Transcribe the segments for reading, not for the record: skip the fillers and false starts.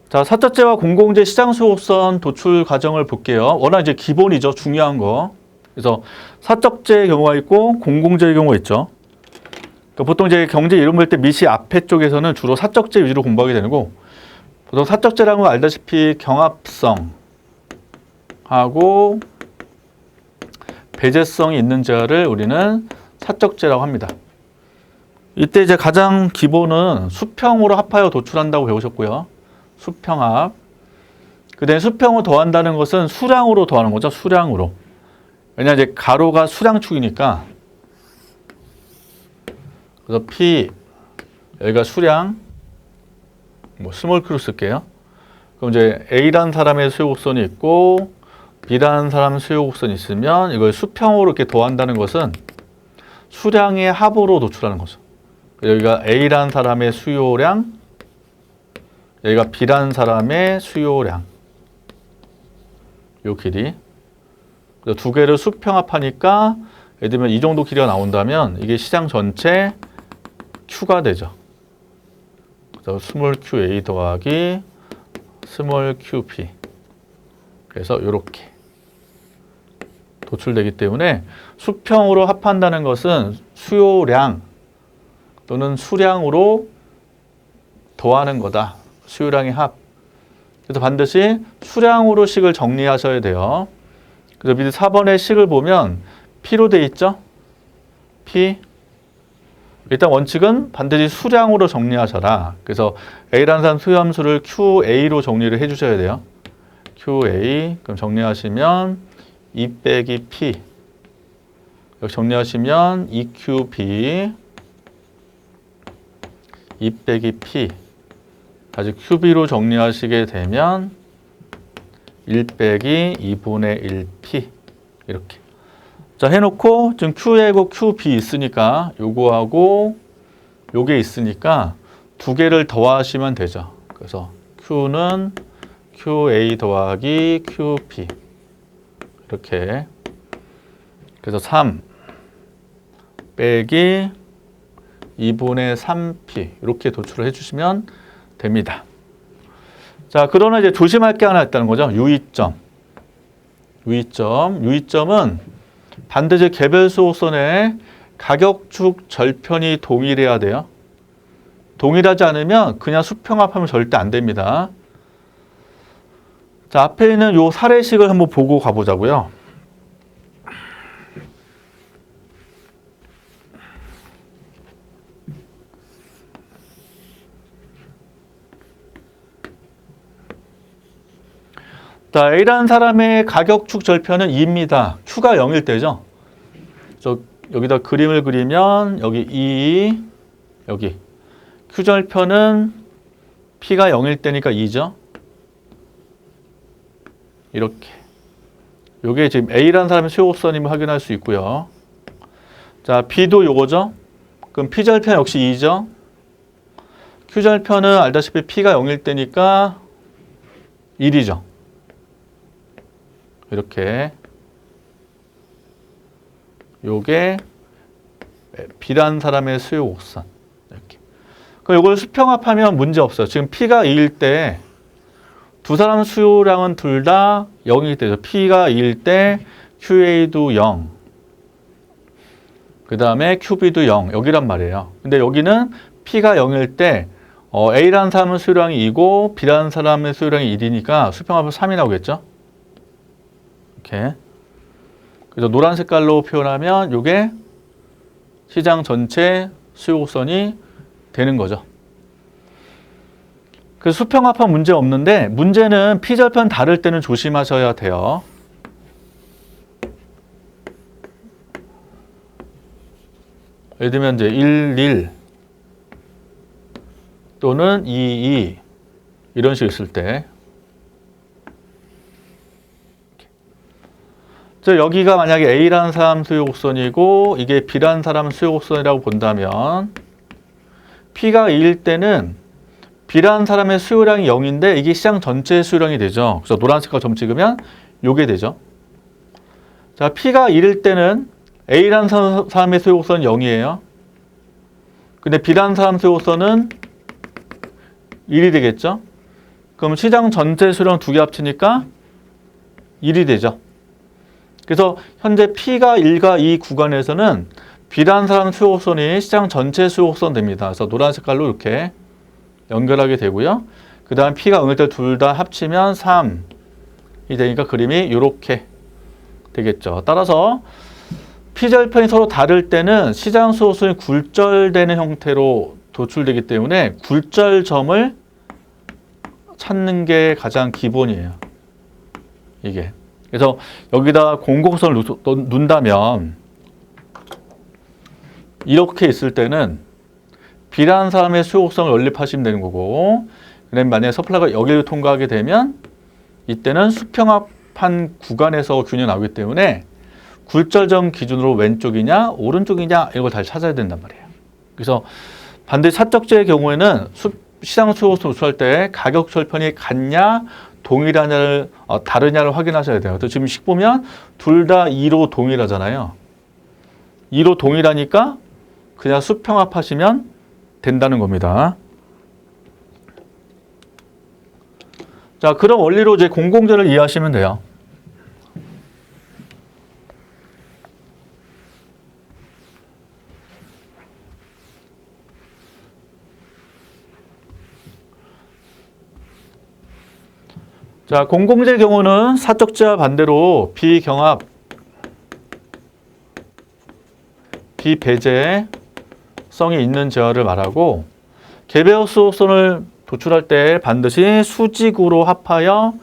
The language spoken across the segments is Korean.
자, 사적재와 공공재 시장 수요곡선 도출 과정을 볼게요. 워낙 이제 기본이죠. 중요한 거. 그래서 사적재의 경우가 있고 공공재의 경우가 있죠. 그러니까 보통 이제 경제 이론 볼 때 미시 앞에 쪽에서는 주로 사적재 위주로 공부하게 되고, 보통 사적재라는 건 알다시피 경합성하고 배제성이 있는 재화를 우리는 사적재라고 합니다. 이때 이제 가장 기본은 수평으로 합하여 도출한다고 배우셨고요. 수평합. 그 다음에 수평을 더한다는 것은 수량으로 더하는 거죠. 수량으로. 왜냐하면 이제 가로가 수량축이니까. 그래서 P, 여기가 수량, 뭐 스몰 Q로 쓸게요. 그럼 이제 A라는 사람의 수요곡선이 있고 B라는 사람 수요곡선이 있으면 이걸 수평으로 이렇게 더한다는 것은 수량의 합으로 도출하는 거죠. 여기가 A라는 사람의 수요량, 여기가 B라는 사람의 수요량, 요 길이. 두 개를 수평합하니까 예를 들면 이 정도 길이가 나온다면 이게 시장 전체 Q가 되죠. 그래서 스몰 QA 더하기 스몰 QP. 그래서 이렇게 도출되기 때문에 수평으로 합한다는 것은 수요량 또는 수량으로 더하는 거다. 수요량의 합. 그래서 반드시 수량으로 식을 정리하셔야 돼요. 그래서 밑에 4번의 식을 보면 P로 돼 있죠? P. 일단 원칙은 반드시 수량으로 정리하셔라. 그래서 A라는 사람 수요함수를 QA로 정리를 해주셔야 돼요. QA. 그럼 정리하시면 2 빼기 P. 여기 정리하시면 2QB. 2 빼기 P. 다시 QB로 정리하시게 되면 1 빼기 2분의 1P. 이렇게. 자, 해놓고 지금 QA하고 QB 있으니까 요거하고 요게 있으니까 두 개를 더하시면 되죠. 그래서 Q는 QA 더하기 QP. 이렇게. 그래서 3 빼기 2분의 3P. 이렇게 도출을 해주시면 됩니다. 자, 그러나 이제 조심할 게 하나 있다는 거죠. 유의점. 유의점은 반드시 개별 수호선의 가격축 절편이 동일해야 돼요. 동일하지 않으면 그냥 수평합하면 절대 안 됩니다. 자, 앞에 있는 요 사례식을 한번 보고 가보자고요. 자, A라는 사람의 가격축 절편은 2입니다. Q가 0일 때죠. 여기다 그림을 그리면 여기 2, 여기 Q 절편은 P가 0일 때니까 2죠. 이렇게. 요게 지금 A라는 사람의 수요곡선임을 확인할 수 있고요. 자, B도 요거죠. 그럼 P 절편 역시 2죠. Q 절편은 알다시피 P가 0일 때니까 1이죠. 이렇게. 요게 B라는 사람의 수요곡선. 이렇게. 그럼 요걸 수평합하면 문제 없어요. 지금 P가 2일 때 두 사람 수요량은 둘 다 0이기 때문에 P가 2일 때 QA도 0. 그 다음에 QB도 0. 여기란 말이에요. 근데 여기는 P가 0일 때 A라는 사람은 수요량이 2고 B라는 사람의 수요량이 1이니까 수평합은 3이 나오겠죠? 이렇게. 그래서 노란 색깔로 표현하면 이게 시장 전체 수요곡선이 되는 거죠. 그래서 수평합한 문제 없는데 문제는 P절편 다를 때는 조심하셔야 돼요. 예를 들면 이제 1, 1 또는 2, 2 이런 식으로 있을 때 여기가 만약에 A라는 사람 수요곡선이고 이게 B라는 사람 수요곡선이라고 본다면 P가 2일 때는 B라는 사람의 수요량이 0인데 이게 시장 전체 수요량이 되죠. 그래서 노란색깔 점 찍으면 요게 되죠. 자, P가 1일 때는 A라는 사람의 수요곡선은 0이에요. 근데 B라는 사람 수요곡선은 1이 되겠죠. 그럼 시장 전체 수령 두 개 합치니까 1이 되죠. 그래서 현재 P가 1과 이 구간에서는 B라는 사람 수요곡선이 시장 전체 수요곡선 됩니다. 그래서 노란 색깔로 이렇게 연결하게 되고요. 그 다음 P가 응일 때 둘 다 합치면 3이 되니까 그림이 이렇게 되겠죠. 따라서 P절편이 서로 다를 때는 시장 수요곡선이 굴절되는 형태로 도출되기 때문에 굴절점을 찾는 게 가장 기본이에요. 이게. 그래서 여기다 공곡선을 놓는다면 이렇게 있을 때는 B라는 사람의 수요곡선을 연립하시면 되는 거고, 그다음에 만약에 서플라이가 여기를 통과하게 되면 이때는 수평합한 구간에서 균형이 나오기 때문에 굴절점 기준으로 왼쪽이냐 오른쪽이냐 이걸 잘 찾아야 된단 말이에요. 그래서 반드시 사적지의 경우에는 시장 수요곡선 도출할 때 가격 절편이 같냐 동일하냐를 다르냐를 확인하셔야 돼요. 또 지금 식 보면 둘 다 2로 동일하잖아요. 2로 동일하니까 그냥 수평합하시면 된다는 겁니다. 자, 그럼 원리로 이제 공공재를 이해하시면 돼요. 자, 공공재의 경우는 사적지와 반대로 비경합, 비배제성이 있는 재화를 말하고, 개별 수요곡선을 도출할 때 반드시 수직으로 합하여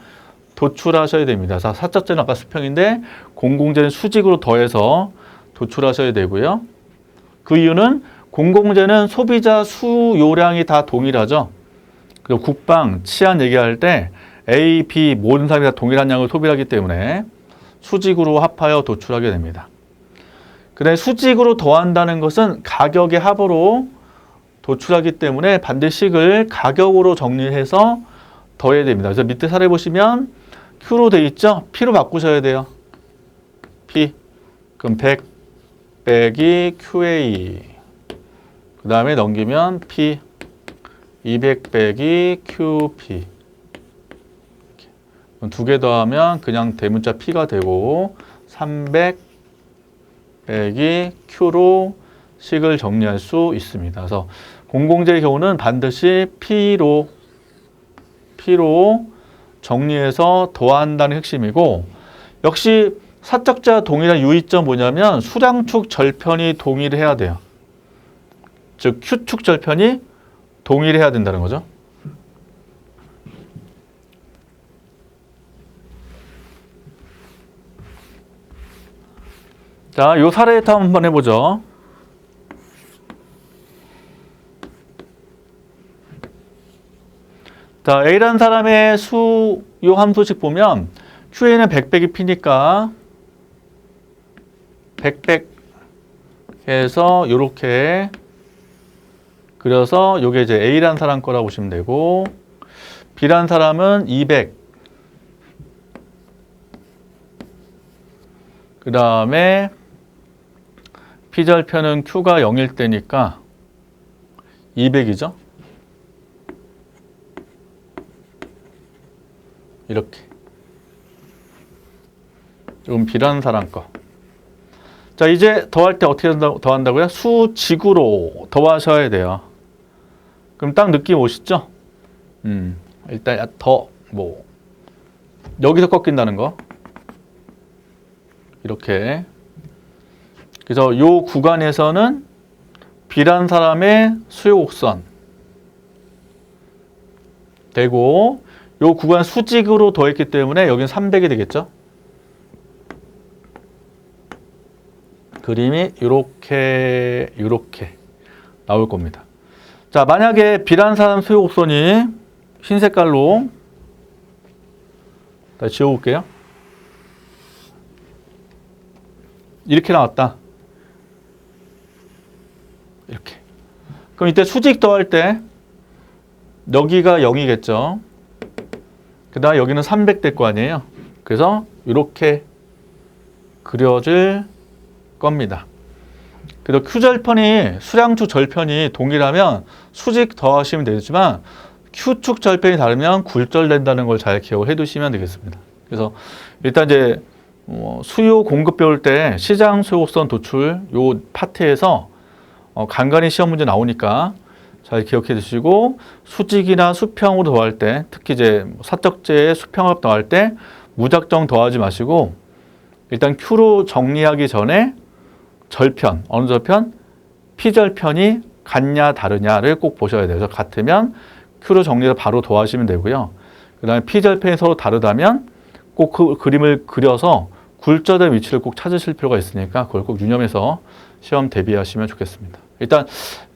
도출하셔야 됩니다. 사적재는 아까 수평인데 공공재는 수직으로 더해서 도출하셔야 되고요. 그 이유는 공공재는 소비자 수요량이 다 동일하죠. 그리고 국방, 치안 얘기할 때 A, B 모든 사람이 다 동일한 양을 소비하기 때문에 수직으로 합하여 도출하게 됩니다. 그다음에 수직으로 더한다는 것은 가격의 합으로 도출하기 때문에 반드시 식을 가격으로 정리해서 더해야 됩니다. 그래서 밑에 사례 보시면 Q로 돼 있죠? P로 바꾸셔야 돼요. P. 그럼 100 빼기 QA. 그 다음에 넘기면 P. 200 빼기 QP. 두 개 더하면 그냥 대문자 P가 되고 300 빼기 Q로 식을 정리할 수 있습니다. 그래서 공공재의 경우는 반드시 P로 정리해서 더한다는 핵심이고, 역시 사적자 동일한 유의점 뭐냐면 수량축 절편이 동일해야 돼요. 즉 Q축 절편이 동일해야 된다는 거죠. 자, 요 사례 다음 한번 해보죠. 자, A라는 사람의 수요 함수식 보면 QA는 100 빼기 P니까 100 해서 요렇게 그려서 요게 이제 A라는 사람 거라고 보시면 되고, B라는 사람은 200, 그 다음에 P절편은 Q가 0일 때니까 200이죠. 이렇게. 조금 B라는 사람 거. 자, 이제 더할 때 어떻게 더한다고요? 수직으로 더하셔야 돼요. 그럼 딱 느낌 오시죠? 일단 여기서 꺾인다는 거. 이렇게. 그래서 요 구간에서는 B라는 사람의 수요곡선 되고, 요 구간 수직으로 더했기 때문에 여기는 300이 되겠죠? 그림이 이렇게 나올 겁니다. 자, 만약에 B라는 사람 수요곡선이 흰 색깔로 다시 지워볼게요. 이렇게 나왔다. 이렇게. 그럼 이때 수직 더할 때 여기가 0이겠죠. 그 다음 여기는 300 될 거 아니에요. 그래서 이렇게 그려질 겁니다. 그래서 Q절편이 수량축 절편이 동일하면 수직 더하시면 되지만 Q축 절편이 다르면 굴절된다는 걸 잘 기억을 해두시면 되겠습니다. 그래서 일단 이제 수요 공급 배울 때 시장 소요곡선 도출 요 파트에서 간간히 시험 문제 나오니까 잘 기억해 두시고 수직이나 수평으로 더할 때 특히 이제 사적제의 수평합 더할 때 무작정 더하지 마시고 일단 Q로 정리하기 전에 절편, 어느 절편? P절편이 같냐 다르냐를 꼭 보셔야 돼요. 그래서 같으면 Q로 정리해서 바로 더하시면 되고요. 그 다음에 P절편이 서로 다르다면 꼭 그 그림을 그려서 굴절된 위치를 꼭 찾으실 필요가 있으니까 그걸 꼭 유념해서 시험 대비하시면 좋겠습니다. 일단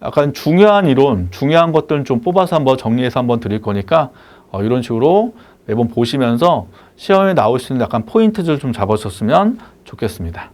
약간 중요한 이론, 중요한 것들은 좀 뽑아서 한번 정리해서 한번 드릴 거니까 이런 식으로 매번 보시면서 시험에 나올 수 있는 약간 포인트들 좀 잡으셨으면 좋겠습니다.